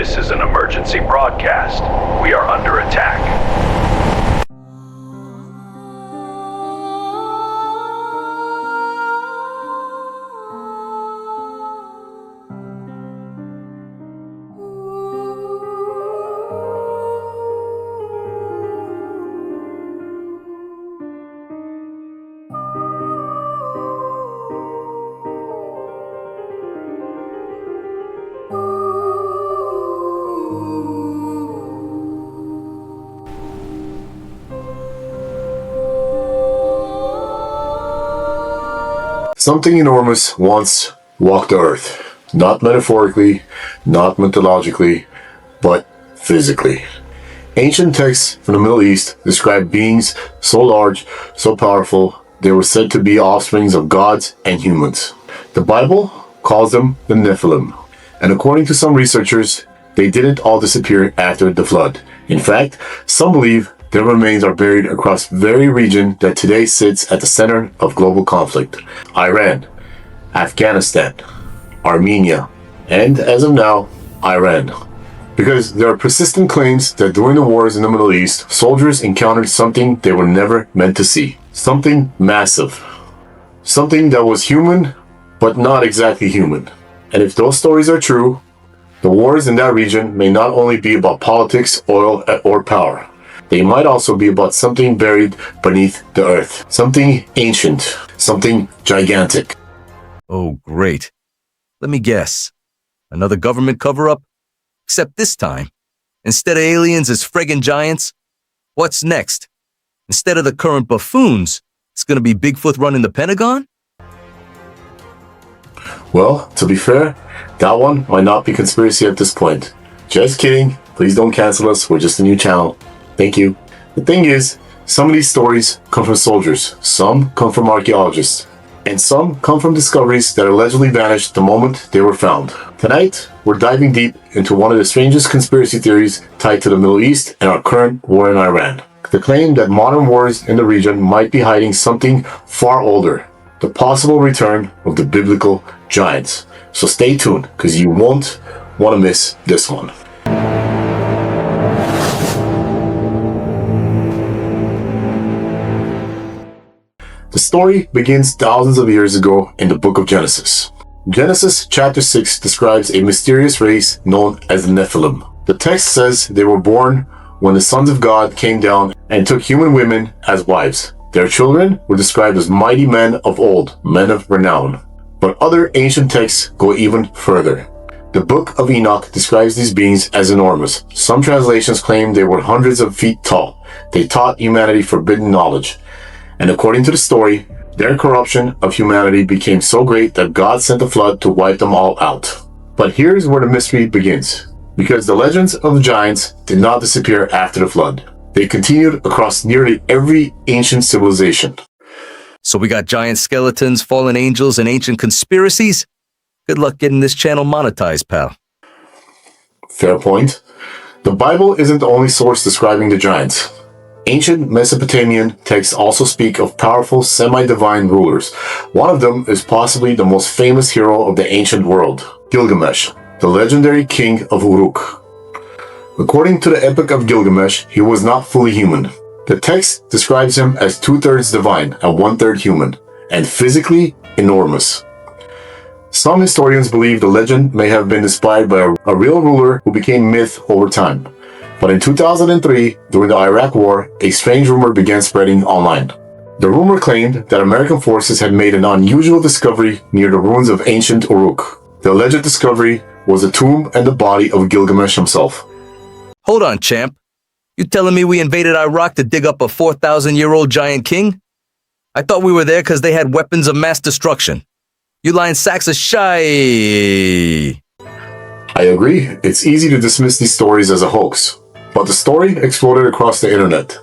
This is an emergency broadcast. We are under attack. Something enormous once walked the earth. Not metaphorically, not mythologically, but physically. Ancient texts from the Middle East describe beings so large, so powerful, they were said to be offsprings of gods and humans. The Bible calls them the Nephilim, and according to some researchers, they didn't all disappear after the flood. In fact, some believe their remains are buried across the very region that today sits at the center of global conflict. Iran, Afghanistan, Armenia, and as of now, Iran. Because there are persistent claims that during the wars in the Middle East, soldiers encountered something they were never meant to see. Something massive. Something that was human, but not exactly human. And if those stories are true, the wars in that region may not only be about politics, oil, or power. They might also be about something buried beneath the earth. Something ancient. Something gigantic. Oh, great. Let me guess. Another government cover-up? Except this time, instead of aliens, it's friggin' giants. What's next? Instead of the current buffoons, it's gonna be Bigfoot running the Pentagon? Well, to be fair, that one might not be conspiracy at this point. Just kidding. Please don't cancel us. We're just a new channel. Thank you. The thing is, some of these stories come from soldiers, some come from archaeologists, and some come from discoveries that allegedly vanished the moment they were found. Tonight, we're diving deep into one of the strangest conspiracy theories tied to the Middle East and our current war in Iran. The claim that modern wars in the region might be hiding something far older, the possible return of the biblical giants. So stay tuned, because you won't want to miss this one. The story begins thousands of years ago in the book of Genesis. Genesis chapter 6 describes a mysterious race known as the Nephilim. The text says they were born when the sons of God came down and took human women as wives. Their children were described as mighty men of old, men of renown. But other ancient texts go even further. The book of Enoch describes these beings as enormous. Some translations claim they were hundreds of feet tall. They taught humanity forbidden knowledge. And according to the story, their corruption of humanity became so great that God sent a flood to wipe them all out. But here's where the mystery begins. Because the legends of the giants did not disappear after the flood. They continued across nearly every ancient civilization. So we got giant skeletons, fallen angels, and ancient conspiracies? Good luck getting this channel monetized, pal. Fair point. The Bible isn't the only source describing the giants. Ancient Mesopotamian texts also speak of powerful semi-divine rulers. One of them is possibly the most famous hero of the ancient world, Gilgamesh, the legendary king of Uruk. According to the Epic of Gilgamesh, he was not fully human. The text describes him as 2/3 divine and 1/3 human, and physically enormous. Some historians believe the legend may have been inspired by a real ruler who became myth over time. But in 2003, during the Iraq War, a strange rumor began spreading online. The rumor claimed that American forces had made an unusual discovery near the ruins of ancient Uruk. The alleged discovery was a tomb and the body of Gilgamesh himself. Hold on, champ. You telling me we invaded Iraq to dig up a 4,000-year-old giant king? I thought we were there because they had weapons of mass destruction. You lying sacks of shy. I agree, it's easy to dismiss these stories as a hoax. But the story exploded across the internet.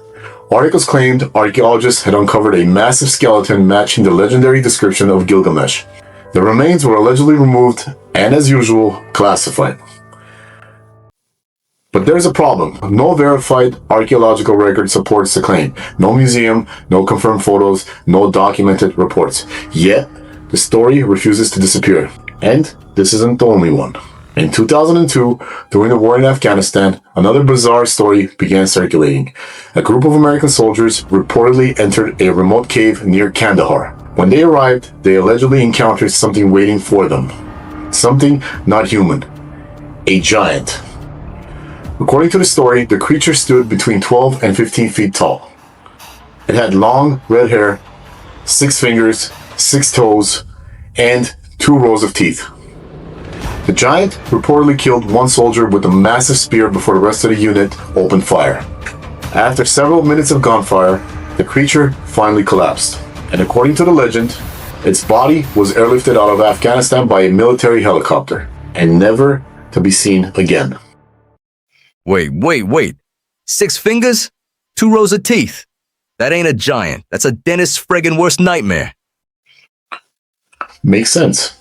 Articles claimed archaeologists had uncovered a massive skeleton matching the legendary description of Gilgamesh. The remains were allegedly removed and, as usual, classified. But there's a problem. No verified archaeological record supports the claim. No museum, no confirmed photos, no documented reports. Yet, the story refuses to disappear. And this isn't the only one. In 2002, during the war in Afghanistan, another bizarre story began circulating. A group of American soldiers reportedly entered a remote cave near Kandahar. When they arrived, they allegedly encountered something waiting for them. Something not human. A giant. According to the story, the creature stood between 12 and 15 feet tall. It had long red hair, 6 fingers, 6 toes, and 2 rows of teeth. The giant reportedly killed one soldier with a massive spear before the rest of the unit opened fire. After several minutes of gunfire, the creature finally collapsed. And according to the legend, its body was airlifted out of Afghanistan by a military helicopter and never to be seen again. Wait. 6 fingers? 2 rows of teeth? That ain't a giant. That's a dentist's friggin' worst nightmare. Makes sense.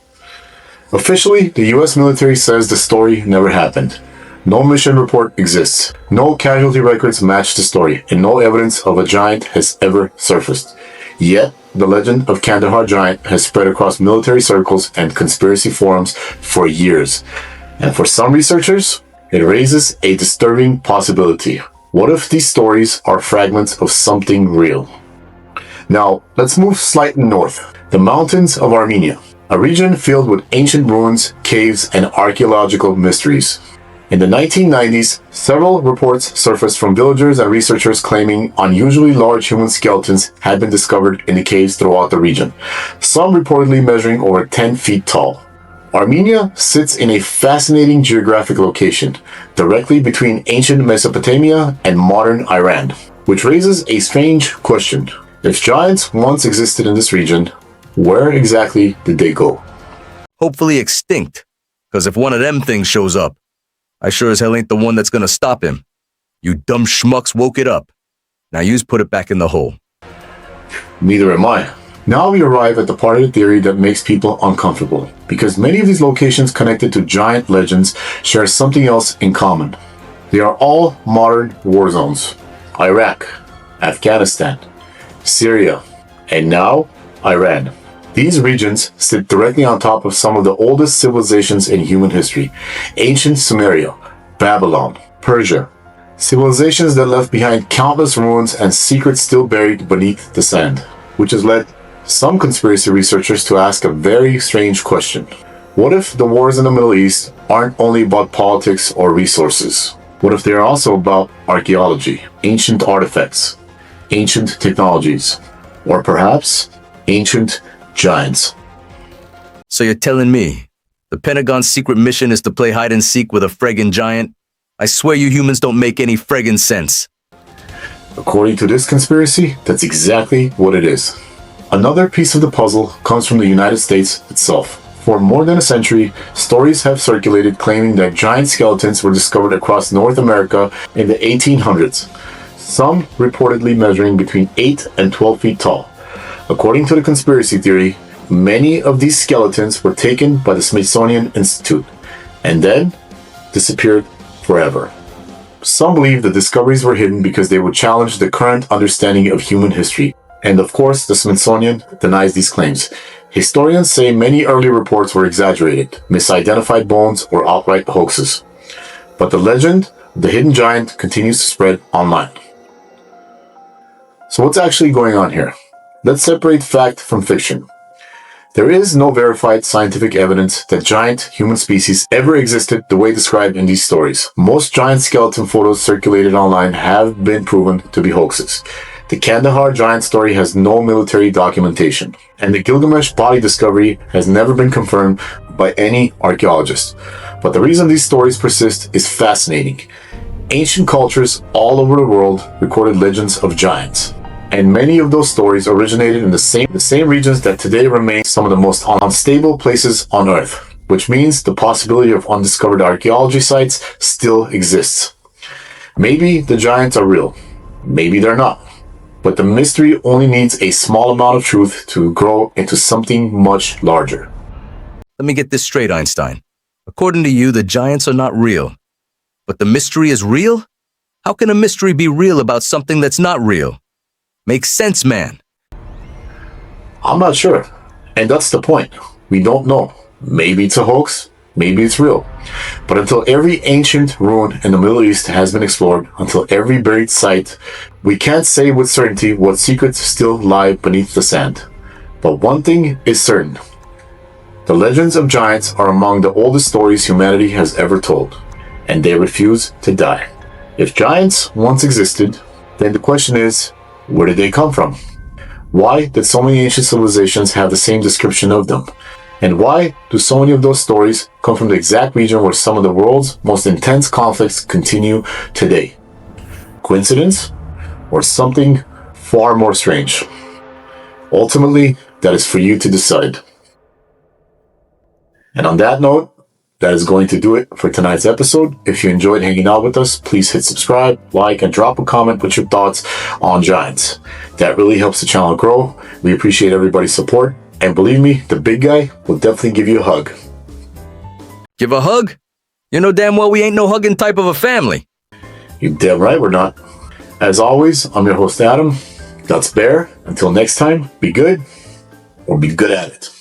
Officially, the US military says the story never happened. No mission report exists. No casualty records match the story, and no evidence of a giant has ever surfaced. Yet, the legend of Kandahar giant has spread across military circles and conspiracy forums for years. And for some researchers, it raises a disturbing possibility. What if these stories are fragments of something real? Now, let's move slightly north. The mountains of Armenia, a region filled with ancient ruins, caves, and archaeological mysteries. In the 1990s, several reports surfaced from villagers and researchers claiming unusually large human skeletons had been discovered in the caves throughout the region, some reportedly measuring over 10 feet tall. Armenia sits in a fascinating geographic location, directly between ancient Mesopotamia and modern Iran, which raises a strange question. If giants once existed in this region, where exactly did they go? Hopefully extinct. Because if one of them things shows up, I sure as hell ain't the one that's gonna stop him. You dumb schmucks woke it up. Now yous put it back in the hole. Neither am I. Now we arrive at the part of the theory that makes people uncomfortable, because many of these locations connected to giant legends share something else in common. They are all modern war zones. Iraq, Afghanistan, Syria, and now Iran. These regions sit directly on top of some of the oldest civilizations in human history. Ancient Sumeria, Babylon, Persia. Civilizations that left behind countless ruins and secrets still buried beneath the sand, which has led some conspiracy researchers to ask a very strange question. What if the wars in the Middle East aren't only about politics or resources? What if they're also about archaeology, ancient artifacts, ancient technologies, or perhaps ancient giants? So you're telling me the Pentagon's secret mission is to play hide and seek with a friggin' giant? I swear you humans don't make any friggin' sense. According to this conspiracy, that's exactly what it is. Another piece of the puzzle comes from the United States itself. For more than a century, stories have circulated claiming that giant skeletons were discovered across North America in the 1800s, some reportedly measuring between 8 and 12 feet tall. According to the conspiracy theory, many of these skeletons were taken by the Smithsonian Institute and then disappeared forever. Some believe the discoveries were hidden because they would challenge the current understanding of human history. And of course, the Smithsonian denies these claims. Historians say many early reports were exaggerated, misidentified bones, or outright hoaxes. But the legend of the hidden giant continues to spread online. So what's actually going on here? Let's separate fact from fiction. There is no verified scientific evidence that giant human species ever existed the way described in these stories. Most giant skeleton photos circulated online have been proven to be hoaxes. The Kandahar giant story has no military documentation, and the Gilgamesh body discovery has never been confirmed by any archaeologist. But the reason these stories persist is fascinating. Ancient cultures all over the world recorded legends of giants. And many of those stories originated in the same regions that today remain some of the most unstable places on Earth, which means the possibility of undiscovered archaeology sites still exists. Maybe the giants are real, maybe they're not, but the mystery only needs a small amount of truth to grow into something much larger. Let me get this straight, Einstein. According to you, the giants are not real. But the mystery is real? How can a mystery be real about something that's not real? Makes sense, man. I'm not sure. And that's the point. We don't know. Maybe it's a hoax. Maybe it's real. But until every ancient ruin in the Middle East has been explored, until every buried site, we can't say with certainty what secrets still lie beneath the sand. But one thing is certain. The legends of giants are among the oldest stories humanity has ever told, and they refuse to die. If giants once existed, then the question is, where did they come from? Why did so many ancient civilizations have the same description of them? And why do so many of those stories come from the exact region where some of the world's most intense conflicts continue today? Coincidence? Or something far more strange? Ultimately, that is for you to decide. And on that note, that is going to do it for tonight's episode. If you enjoyed hanging out with us, please hit subscribe, like, and drop a comment with your thoughts on giants. That really helps the channel grow. We appreciate everybody's support. And believe me, the big guy will definitely give you a hug. Give a hug? You know damn well we ain't no hugging type of a family. You're damn right we're not. As always, I'm your host Adam. That's Bear. Until next time, be good or be good at it.